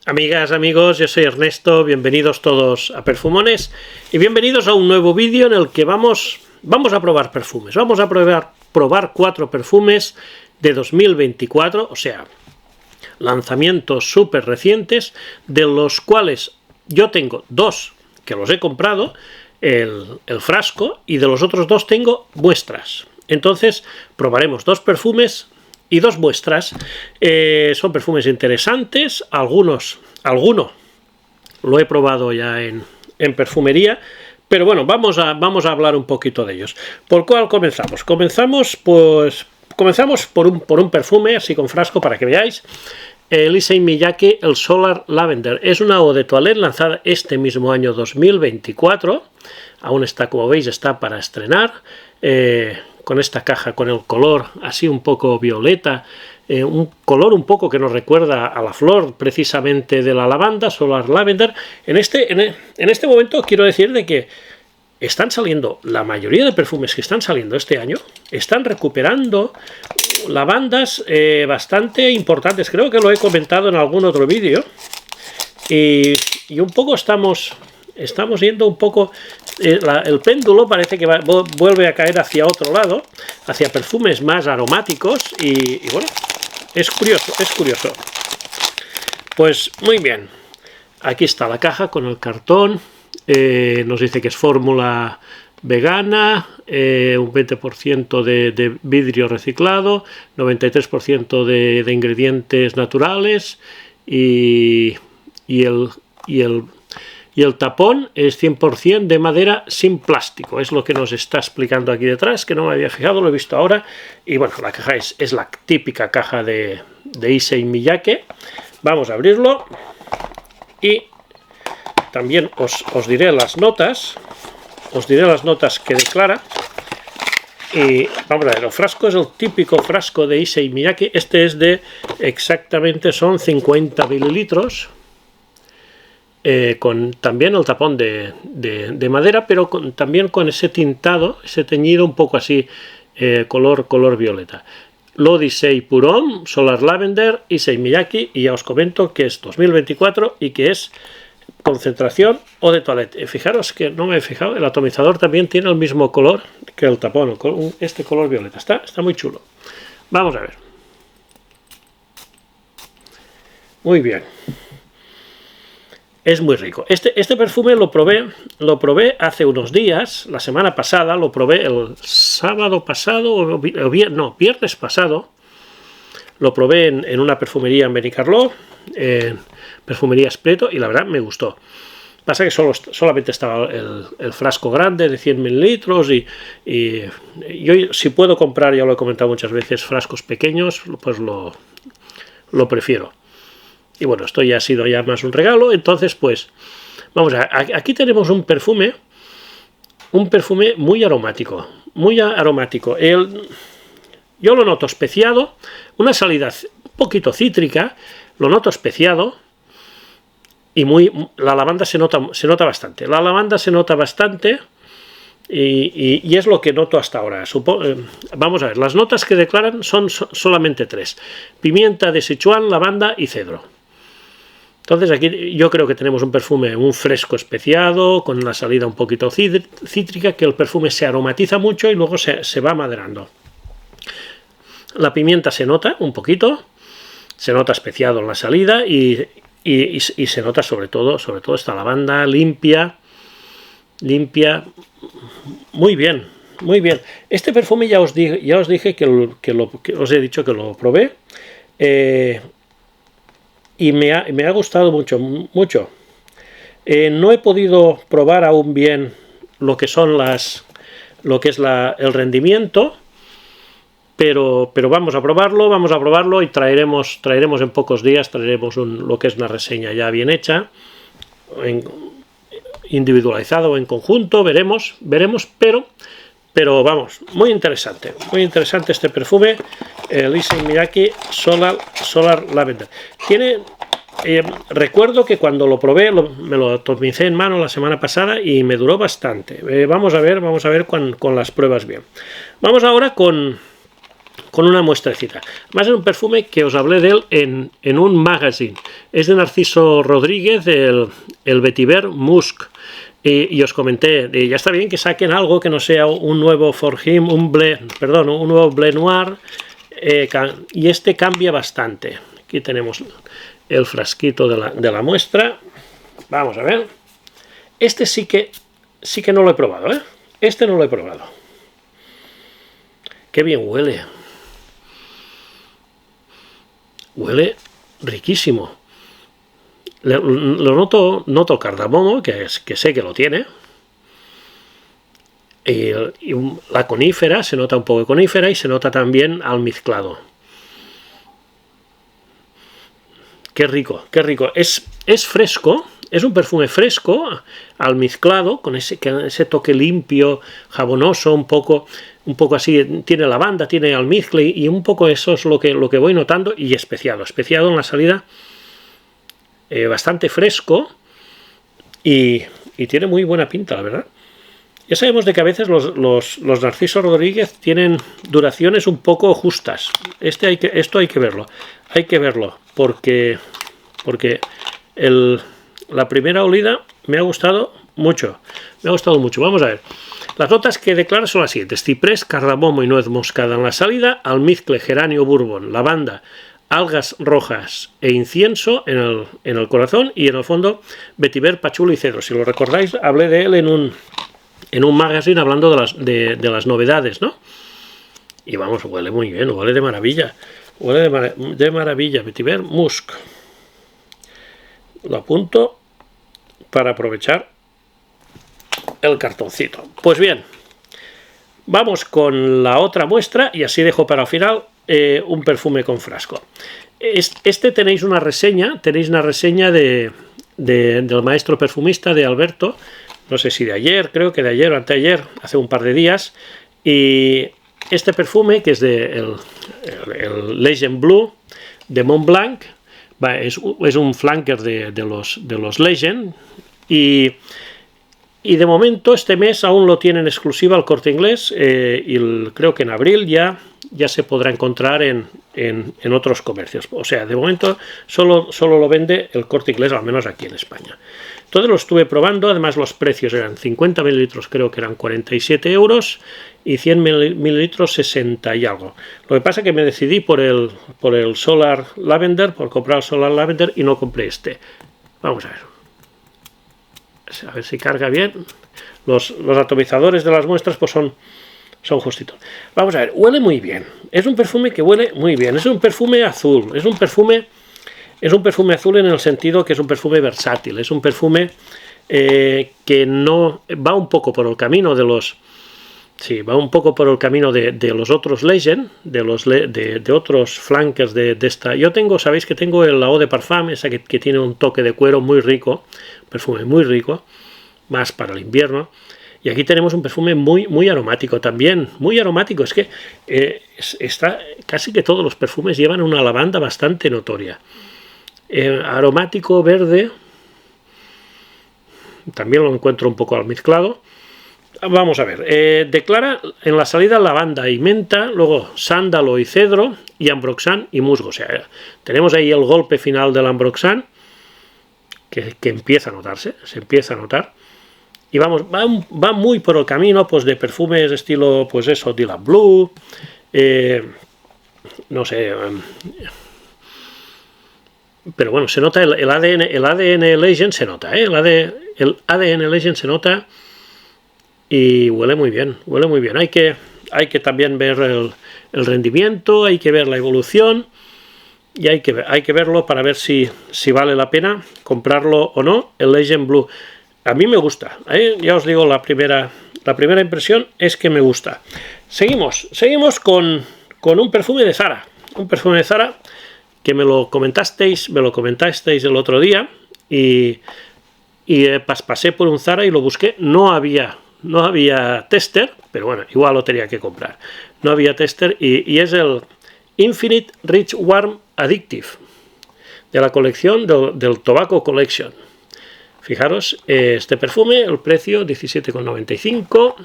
Amigas, amigos, yo soy Ernesto, bienvenidos todos a Perfumones y bienvenidos a un nuevo vídeo en el que vamos a probar perfumes. Vamos a probar 4 perfumes de 2024, o sea, lanzamientos súper recientes, de los cuales yo tengo 2 que los he comprado, el frasco, y de los otros 2 tengo muestras. Entonces probaremos 2 perfumes y 2 muestras. Son perfumes interesantes, alguno lo he probado ya en perfumería, pero bueno, vamos a hablar un poquito de ellos. ¿Por cuál comenzamos? Comenzamos por un perfume, así con frasco, para que veáis. El Issey Miyake, el Solar Lavender. Es una eau de toilette lanzada este mismo año 2024. Aún está, como veis, está para estrenar. Con esta caja, con el color así un poco violeta, un color un poco que nos recuerda a la flor precisamente de la lavanda, Solar Lavender. En este momento quiero decir de que están saliendo, la mayoría de perfumes que están saliendo este año, están recuperando lavandas bastante importantes. Creo que lo he comentado en algún otro vídeo. Y un poco estamos yendo un poco, el péndulo parece que vuelve a caer hacia otro lado, hacia perfumes más aromáticos y bueno, es curioso. Pues muy bien, aquí está la caja con el cartón, nos dice que es fórmula vegana, un 20% de vidrio reciclado, 93% de ingredientes naturales y el tapón es 100% de madera sin plástico. Es lo que nos está explicando aquí detrás, que no me había fijado, lo he visto ahora. Y bueno, la caja es la típica caja de Issey Miyake. Vamos a abrirlo y también os diré las notas. Os diré las notas que declara. Y vamos a ver, el frasco es el típico frasco de Issey Miyake. Este es de exactamente, son 50 mililitros. Con también el tapón de madera, pero también con ese tintado, ese teñido un poco así, color violeta. L'Eau d'Issey Pour Homme, Solar Lavender, Issey Miyake, y ya os comento que es 2024 y que es concentración eau de toilette. Fijaros que no me he fijado, el atomizador también tiene el mismo color que el tapón, este color violeta. Está muy chulo. Vamos a ver. Muy bien. Es muy rico. Este perfume lo probé hace unos días, la semana pasada, lo probé el sábado pasado, viernes pasado, lo probé en una perfumería en Benicarló, en Perfumería Espreto, y la verdad me gustó. Pasa que solamente estaba el frasco grande de 100 mililitros y yo, si puedo comprar, ya lo he comentado muchas veces, frascos pequeños, pues lo prefiero. Y bueno, esto ya ha sido ya más un regalo. Entonces, pues, vamos a ver, aquí tenemos un perfume muy aromático, yo lo noto especiado, una salida un poquito cítrica, lo noto especiado, y la lavanda se nota bastante. La lavanda se nota bastante y es lo que noto hasta ahora. Vamos a ver, las notas que declaran son solamente 3. Pimienta de Sichuan, lavanda y cedro. Entonces aquí yo creo que tenemos un perfume, un fresco especiado, con una salida un poquito cítrica, que el perfume se aromatiza mucho y luego se va maderando. La pimienta se nota un poquito, se nota especiado en la salida y se nota sobre todo esta lavanda limpia, muy bien. Este perfume ya os dije que os he dicho que lo probé. Y me ha gustado mucho. No he podido probar aún bien lo que es el rendimiento, pero vamos a probarlo y traeremos en pocos días, lo que es una reseña ya bien hecha, individualizado o en conjunto, veremos, pero vamos, muy interesante este perfume, el Issey Miyake Solar Lavender. Recuerdo que cuando lo probé, me lo atomicé en mano la semana pasada y me duró bastante. Vamos a ver con las pruebas bien. Vamos ahora con muestrecita. Además es un perfume que os hablé de él en un magazine. Es de Narciso Rodríguez, el Vetiver Musk. Y os comenté, ya está bien que saquen algo que no sea un nuevo For Him, un nuevo Blé Noir, y este cambia bastante. Aquí tenemos el frasquito de la muestra. Vamos a ver. Este sí que no lo he probado, ¿eh? Este no lo he probado. Qué bien huele. Huele riquísimo. Lo noto el cardamomo, que sé que lo tiene. Y la conífera, se nota un poco de conífera y se nota también almizclado. Qué rico, qué rico. Es fresco, es un perfume fresco, almizclado, con ese toque limpio, jabonoso, un poco así. Tiene lavanda, tiene almizcle y un poco eso es lo que voy notando, y especiado en la salida. Bastante fresco y tiene muy buena pinta, la verdad. Ya sabemos de que a veces los Narciso Rodríguez tienen duraciones un poco justas. Esto hay que verlo, porque la primera olida me ha gustado mucho. Vamos a ver. Las notas que declara son las siguientes: ciprés, cardamomo y nuez moscada en la salida, almizcle, geranio, bourbon, lavanda, algas rojas e incienso en el corazón, y en el fondo vetiver, pachulo y cedro. Si lo recordáis, hablé de él en un magazine hablando de las novedades, ¿no? Y vamos, huele muy bien, huele de maravilla. Huele de maravilla. Vetiver Musk. Lo apunto para aprovechar el cartoncito. Pues bien, vamos con la otra muestra y así dejo para el final un perfume con frasco. Tenéis una reseña del maestro perfumista, de Alberto, no sé si de ayer, creo que de ayer o anteayer, hace un par de días, y este perfume, que es el Legend Blue de Montblanc, es un flanker de los Legend, y de momento este mes aún lo tienen exclusiva al Corte Inglés, y creo que en abril ya se podrá encontrar en otros comercios. O sea, de momento solo lo vende el Corte Inglés, al menos aquí en España. Entonces lo estuve probando. Además los precios eran 50 mililitros, creo que eran 47 euros, y 100 mililitros 60 y algo. Lo que pasa es que me decidí por el Solar Lavender, por comprar el Solar Lavender, y no compré este. Vamos a ver si carga bien. Los atomizadores de las muestras pues son justitos. Vamos a ver, huele muy bien. Es un perfume que huele muy bien. Es un perfume azul. Es un perfume azul en el sentido que es un perfume versátil. Es un perfume que no va un poco por el camino de los... Sí, va un poco por el camino de los otros Legend, de otros flankers de esta. Yo sabéis que tengo la Eau de Parfum, esa que tiene un toque de cuero muy rico, perfume muy rico, más para el invierno. Y aquí tenemos un perfume muy aromático también, muy aromático. Es que casi que todos los perfumes llevan una lavanda bastante notoria. Aromático, verde, también lo encuentro un poco almizclado. Vamos a ver, declara en la salida lavanda y menta, luego sándalo y cedro, y ambroxan y musgo. O sea, tenemos ahí el golpe final del ambroxan, que empieza a notarse, se empieza a notar. Y vamos, va muy por el camino pues de perfumes estilo, pues eso, Dylan Blue, no sé, pero bueno, se nota el ADN Legend, se nota, el ADN Legend se nota, y huele muy bien, huele muy bien. Hay que también ver el rendimiento, hay que ver la evolución, y hay que verlo para ver si vale la pena comprarlo o no, el Legend Blue. A mí me gusta, ya os digo, la primera impresión es que me gusta. Seguimos con un perfume de Zara. Un perfume de Zara que me lo comentasteis el otro día, y pasé por un Zara y lo busqué. No había tester, pero bueno, igual lo tenía que comprar. No había tester, y es el Infinite Rich Warm Addictive, de la colección del Tobacco Collection. Fijaros, este perfume, el precio 17,95,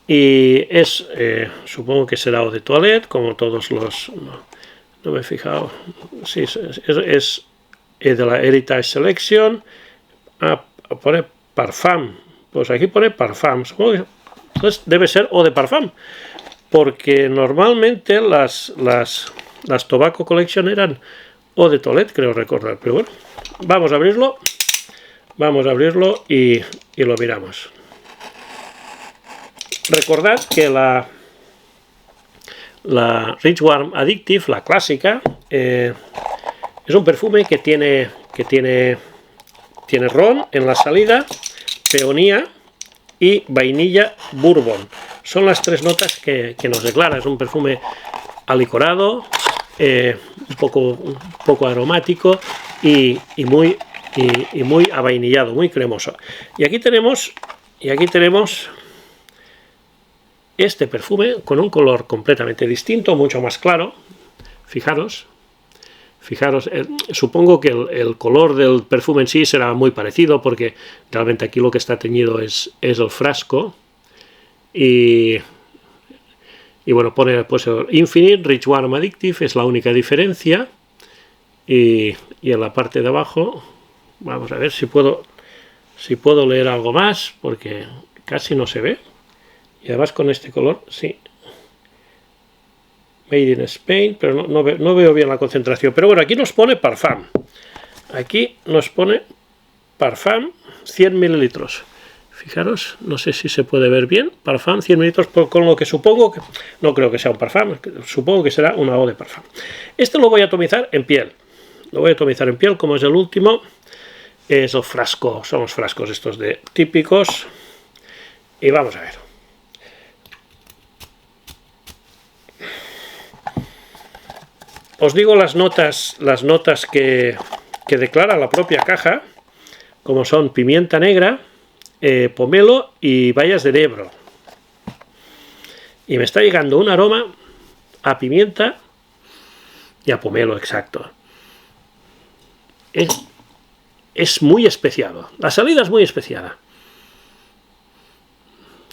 y es, supongo que será eau de toilette, como todos los... No me he fijado. Sí, es de la Heritage Selection. Pone Parfum. Pues aquí pone Parfum. Supongo que entonces debe ser eau de parfum, porque normalmente las Tobacco Collection eran eau de toilette, creo recordar. Pero bueno, vamos a abrirlo. Vamos a abrirlo y lo miramos. Recordad que la Rich Warm Addictive, la clásica, es un perfume que tiene ron en la salida, peonía y vainilla bourbon. Son las tres notas que nos declara. Es un perfume alicorado, un poco aromático y muy avainillado, muy cremoso. Y aquí tenemos este perfume con un color completamente distinto, mucho más claro. Fijaros, supongo que el color del perfume en sí será muy parecido, porque realmente aquí lo que está teñido es el frasco. Y bueno, pone pues Infinite Rich Warm Addictive, es la única diferencia. Y en la parte de abajo, vamos a ver si puedo leer algo más, porque casi no se ve. Y además con este color, sí. Made in Spain, pero no veo bien la concentración. Pero bueno, aquí nos pone Parfum. Aquí nos pone Parfum 100 mililitros. Fijaros, no sé si se puede ver bien. Parfum 100 mililitros, con lo que supongo que... No creo que sea un Parfum, supongo que será una eau de Parfum. Este lo voy a atomizar en piel. Lo voy a atomizar en piel, como es el último. Es el frasco, son los frascos estos de típicos. Y vamos a ver. Os digo las notas que declara la propia caja, como son pimienta negra, pomelo y bayas de enebro. Y me está llegando un aroma a pimienta y a pomelo, exacto. Es muy especiado. La salida es muy especiada.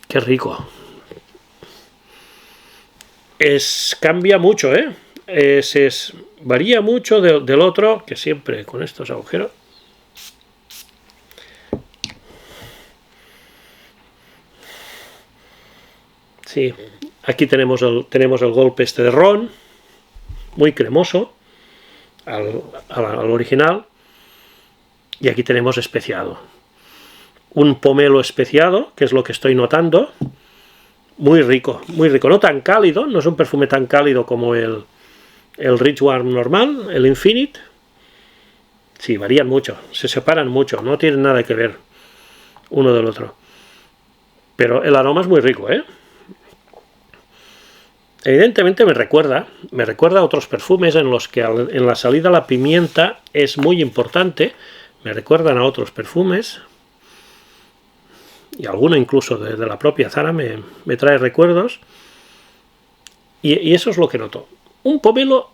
Qué rico. Cambia mucho, ¿eh? Varía mucho del otro, que siempre con estos agujeros. Sí, aquí tenemos el golpe este de ron, muy cremoso, al original. Y aquí tenemos especiado. Un pomelo especiado, que es lo que estoy notando. Muy rico, muy rico. No tan cálido, no es un perfume tan cálido como el Rich Warm normal, el Infinite. Sí, varían mucho, se separan mucho, no tienen nada que ver uno del otro. Pero el aroma es muy rico, ¿eh? Evidentemente me recuerda a otros perfumes en los que en la salida la pimienta es muy importante. Me recuerdan a otros perfumes. Y alguno incluso de la propia Zara me trae recuerdos. Y eso es lo que noto. Un pomelo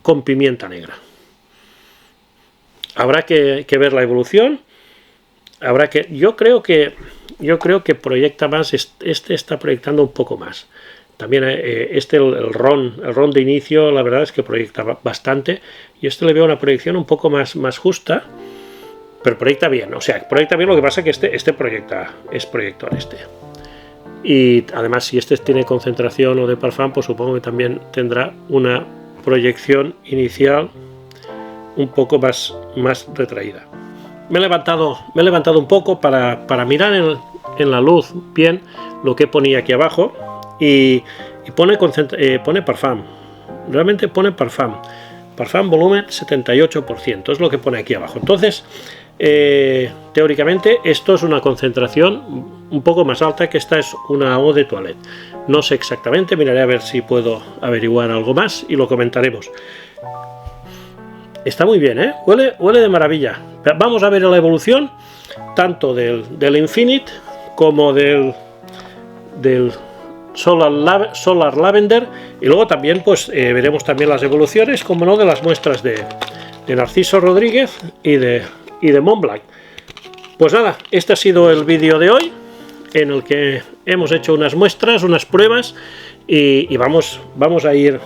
con pimienta negra. Habrá que ver la evolución. Yo creo que proyecta más. Este está proyectando un poco más. También el ron de inicio, la verdad es que proyecta bastante. Y le veo una proyección un poco más justa. Pero proyecta bien, o sea, proyecta bien. Lo que pasa es que este proyecta, es proyector este. Y además, si este tiene concentración o de parfum, pues supongo que también tendrá una proyección inicial un poco más retraída. Me he levantado un poco para mirar en la luz bien lo que ponía aquí abajo. Y pone parfum. Realmente pone parfum. Parfum volumen 78%, es lo que pone aquí abajo. Entonces, teóricamente esto es una concentración un poco más alta, que esta es una eau de toilette. No sé exactamente, miraré a ver si puedo averiguar algo más y lo comentaremos. Está muy bien, ¿eh? Huele de maravilla. Vamos a ver la evolución tanto del Infinite como del Solar Lavender, y luego también pues veremos también las evoluciones, como no, de las muestras de Narciso Rodríguez y de Montblanc. Pues nada, este ha sido el vídeo de hoy. en el que hemos hecho unas muestras, unas pruebas, y vamos a ir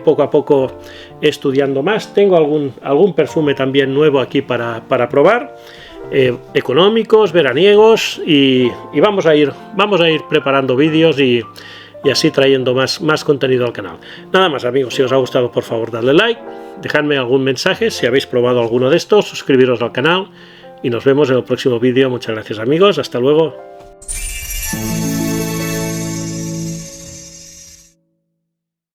poco a poco estudiando más. Tengo algún perfume también nuevo aquí para probar, económicos, veraniegos, y vamos a ir preparando vídeos y así trayendo más contenido al canal. Nada más, amigos, si os ha gustado, por favor, dadle like, dejadme algún mensaje si habéis probado alguno de estos, suscribiros al canal y nos vemos en el próximo vídeo. Muchas gracias, amigos, hasta luego.